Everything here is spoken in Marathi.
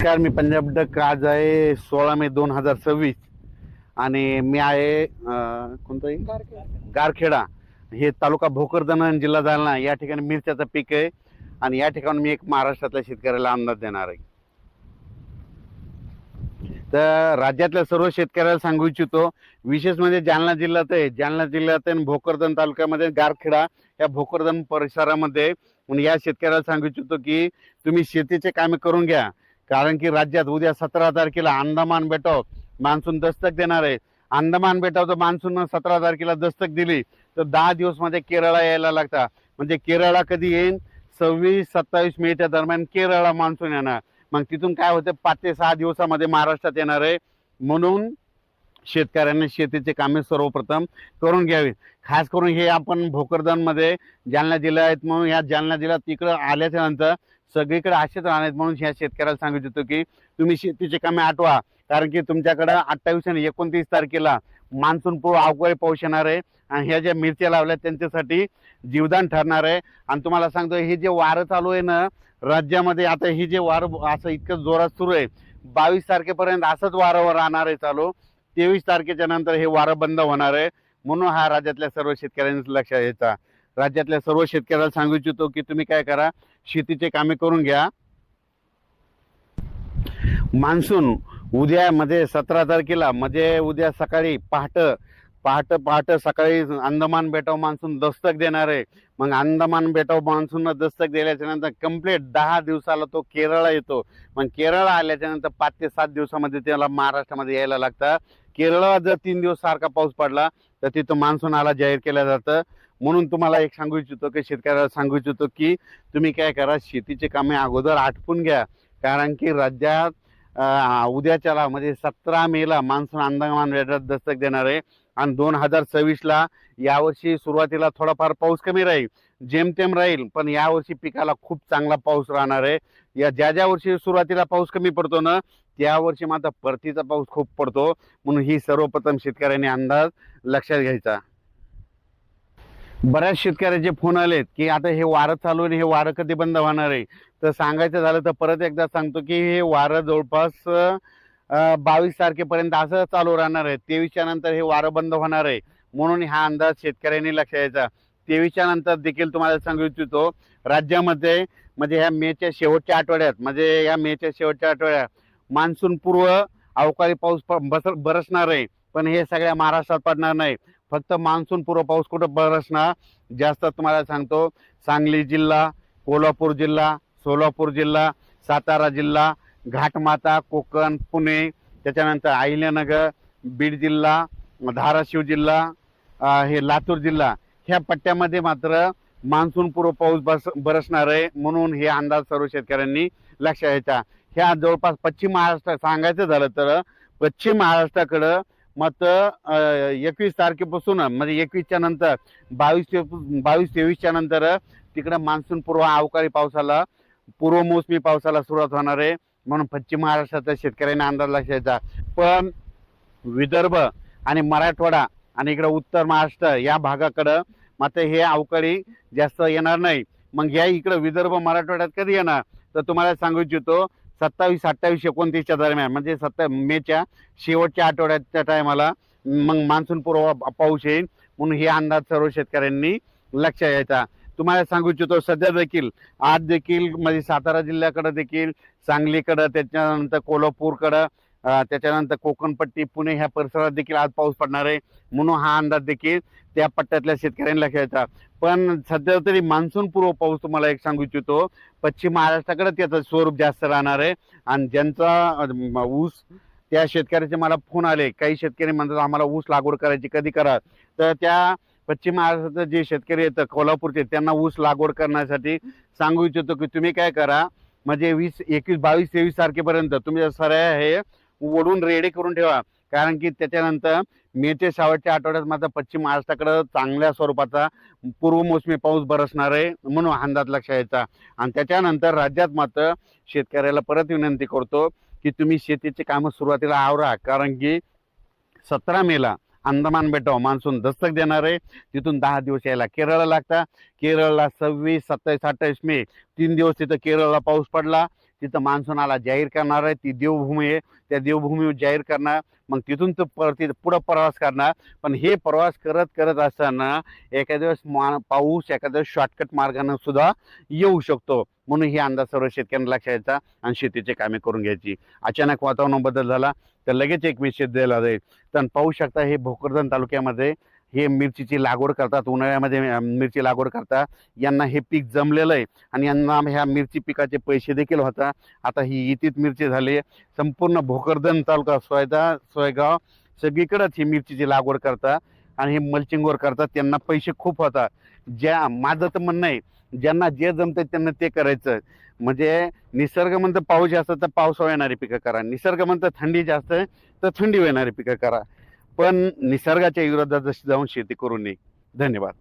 नमस्कार, मी पंजाब डक. आज आहे 16 मे 2026 आणि मी आहे कोणतं गारखेडा, हे तालुका भोकरदन आणि जिल्हा जालना. या ठिकाणी मिरच्याचं पीक आहे आणि या ठिकाणी मी एक महाराष्ट्रातल्या शेतकऱ्याला अंदाज देणार आहे. तर राज्यातल्या सर्व शेतकऱ्याला सांगू इच्छितो, विशेष म्हणजे जालना जिल्ह्यात आहे. जालना जिल्ह्यात आहे भोकरदन तालुक्यामध्ये गारखेडा या भोकरदन परिसरामध्ये. या शेतकऱ्याला सांगू इच्छितो की तुम्ही शेतीचे कामे करून घ्या, कारण की राज्यात उद्या 17 तारखेला अंदमान बेटाव मान्सून दस्तक देणार आहे. अंदमान बेटावचं मान्सून 17 तारखेला दस्तक दिली तर 10 दिवस मध्ये केरळला यायला लागतात. म्हणजे केरळला कधी येईल? 26-27 मेच्या दरम्यान केरळला मान्सून येणार. मग तिथून काय होतं, 5 ते 6 दिवसामध्ये महाराष्ट्रात येणार आहे. म्हणून शेतकऱ्यांनी शेतीचे कामे सर्वप्रथम करून घ्यावी. खास करून हे आपण भोकरदनमध्ये जालना जिल्हा आहेत, म्हणून या जालना जिल्ह्यात तिकडं आल्याच्या नंतर सगळीकडे असेच राहणार. म्हणून ह्या शेतकऱ्याला सांगू इच्छितो की तुम्ही शेतीचे कामे आठवा, कारण की तुमच्याकडं 28 आणि 29 तारखेला मान्सून पूर्व अवकाळी पाऊस येणार आहे आणि ह्या ज्या मिरच्या लावल्या त्यांच्यासाठी जीवदान ठरणार आहे. आणि तुम्हाला सांगतो, हे जे वारं चालू आहे ना राज्यामध्ये, आता ही जे वारं असं इतकं जोरात सुरू आहे, 22 तारखेपर्यंत असंच वारंवर राहणार आहे चालू. 23 तारखेच्या नंतर हे वारं बंद होणार आहे. म्हणून हा राज्यातल्या सर्व शेतकऱ्यांनी लक्षात घ्यायचा. राज्यातल्या सर्व शेतकऱ्याला सांगू इच्छितो की तुम्ही काय करा, शेतीचे कामे करून घ्या. मान्सून उद्या म्हणजे 17 तारखेला म्हणजे उद्या सकाळी पहाटे सकाळी अंदमान बेटाव मान्सून दस्तक देणार आहे. मग अंदमान बेटाव मान्सून दस्तक दिल्याच्या नंतर कंप्लीट 10 दिवसाला तो केरळला येतो. मग केरळला आल्याच्या नंतर 5 ते 7 दिवसामध्ये त्याला महाराष्ट्रामध्ये यायला लागतं. केरळला जर 3 दिवस सारखा पाऊस पडला तर तिथं मान्सून आला जाहीर केलं जातं. म्हणून तुम्हाला एक सांगू इच्छितो की शेतकऱ्याला सांगू इच्छितो की तुम्ही काय करा, शेतीचे कामे अगोदर आटपून घ्या, कारण की राज्यात उद्याच्याला म्हणजे 17 मेला मान्सून अंदमान बेटात दस्तक देणार आहे. आणि 2026ला यावर्षी सुरुवातीला थोडाफार पाऊस कमी राहील, जेमतेम राहील, पण यावर्षी पिकाला खूप चांगला पाऊस राहणार आहे. या ज्या वर्षी सुरुवातीला पाऊस कमी पडतो ना, त्या वर्षी मात्र परतीचा पाऊस खूप पडतो. म्हणून ही सर्वप्रथम शेतकऱ्यांनी अंदाज लक्षात घ्यायचा. बऱ्याच शेतकऱ्याचे फोन आलेत की आता हे वारं चालू आहे, हे वारं कधी बंद होणार आहे? तर सांगायचं झालं तर परत एकदा सांगतो की हे वारं जवळपास 22 तारखेपर्यंत असं चालू राहणार आहे. 23च्या नंतर हे वारं बंद होणार आहे. म्हणून हा अंदाज शेतकऱ्यांनी लक्षात घ्यायचा. 23च्या नंतर देखील तुम्हाला सांगू इच्छितो, राज्यामध्ये म्हणजे ह्या मेच्या शेवटच्या आठवड्यात मान्सून पूर्व अवकाळी पाऊस बरसणार आहे. पण हे सगळ्या महाराष्ट्रात पडणार नाही. फक्त मान्सून पूर्व पाऊस कुठं बरसणार जास्त तुम्हाला सांगतो, सांगली जिल्हा, कोल्हापूर जिल्हा, सोलापूर जिल्हा, सातारा जिल्हा, घाटमाता, कोकण, पुणे, त्याच्यानंतर अहिल्यानगर, बीड जिल्हा, धाराशिव जिल्हा, हे लातूर जिल्हा, ह्या पट्ट्यामध्ये मात्र मान्सून पूर्व पाऊस बरसणार आहे. म्हणून हे अंदाज सर्व शेतकऱ्यांनी लक्षात घ्यायचा. ह्या जवळपास पश्चिम महाराष्ट्र सांगायचं झालं तर पश्चिम महाराष्ट्राकडं मात्र 21 तारखेपासून म्हणजे 21च्या नंतर 22-23च्या नंतर तिकडं मान्सून पूर्व अवकाळी पावसाला, पूर्वमोसमी पावसाला सुरुवात होणार आहे. म्हणून पश्चिम महाराष्ट्राच्या शेतकऱ्यांनी अंदाज लक्षायचा. पण विदर्भ आणि मराठवाडा आणि इकडं उत्तर महाराष्ट्र या भागाकडं मात्र हे अवकाळी जास्त येणार नाही. मग या इकडं विदर्भ मराठवाड्यात कधी येणार तर तुम्हाला सांगू इच्छितो, 27, 28, 29च्या दरम्यान म्हणजे मेच्या शेवटच्या आठवड्याच्या टायमाला मग मान्सून पूर्व पाऊस येईल. म्हणून हे अंदाज सर्व शेतकऱ्यांनी लक्षात घ्यायचा. तुम्हाला सांगू इच्छितो, सध्या देखील आज देखील म्हणजे सातारा जिल्ह्याकडे देखील, सांगलीकडं, त्याच्यानंतर कोल्हापूरकडं, त्याच्यानंतर कोकणपट्टी, पुणे ह्या परिसरात देखील आज पाऊस पडणार आहे. म्हणून हा अंदाज देखील त्या पट्ट्यातल्या शेतकऱ्यांनी लक्षात घ्यायचा. पण सध्या तरी मान्सून पूर्व पाऊस तुम्हाला एक सांगू इच्छितो, पश्चिम महाराष्ट्राकडे त्याचं स्वरूप जास्त राहणार आहे. आणि ज्यांचा ऊस, त्या शेतकऱ्याचे मला फोन आले, काही शेतकरी म्हणतात आम्हाला ऊस लागवड करायची, कधी करा? तर त्या पश्चिम महाराष्ट्राचे जे शेतकरी आहेत कोल्हापूरचे, त्यांना ऊस लागवड करण्यासाठी सांगू इच्छितो की तुम्ही काय करा, म्हणजे 20, 21, 22, 23 तारखेपर्यंत तुम्ही सरळ हे ओढून रेडी करून ठेवा. कारण की त्याच्यानंतर मेच्या शेवटच्या आठवड्यात मात्र पश्चिम महाराष्ट्राकडे चांगल्या स्वरूपाचा पूर्वमोसमी पाऊस बरसणार आहे. म्हणून अंदाज लक्षात घ्यायचा. आणि त्याच्यानंतर राज्यात मात्र शेतकऱ्याला परत विनंती करतो की तुम्ही शेतीचे कामं सुरुवातीला आवरा, कारण की 17 मेला अंदमान बेटाव मान्सून दस्तक देणार आहे. तिथून 10 दिवस यायला केरळला लागतात. केरळला 26, 27, 28 मे 3 दिवस तिथं केरळला पाऊस पडला. तिथं मान्सून आला जाहीर करणार आहे, ती देवभूमी आहे, त्या देवभूमीवर जाहीर करणार, मग तिथून तो पुढं प्रवास करणार. पण हे प्रवास करत करत असताना एखाद्या वेळेस पाऊस एखाद्या वेळेस शॉर्टकट मार्गाने सुद्धा येऊ शकतो. म्हणून ही अंदाज सर्व शेतकऱ्यांना लक्षात घ्यायचा आणि शेतीची कामे करून घ्यायची. अचानक वातावरण बदल झाला तर लगेच एक मेसेज दिला जाईल. तर पाहू शकता हे भोकरदन तालुक्यामध्ये हे मिरचीची लागवड करतात, उन्हाळ्यामध्ये मिरची लागवड करतात. यांना हे पीक जमलेलं आहे आणि यांना ह्या मिरची पिकाचे पैसे देखील होतात. आता ही इतीत मिरची झाली, संपूर्ण भोकरदन तालुका सोयगाव सगळीकडेच ही मिरचीची लागवड करतात आणि हे मल्चिंगवर करतात. त्यांना पैसे खूप होतात. माझं तर म्हणणं आहे, ज्यांना जे जमतं त्यांना ते करायचं. म्हणजे निसर्ग म्हणतं पाऊस जास्त तर पावसावर येणारी पिकं करा, निसर्ग म्हणतं थंडी जास्त तर थंडी येणारी पिकं करा, पण निसर्गाच्या विरोधात जाऊन शेती करू नये. धन्यवाद.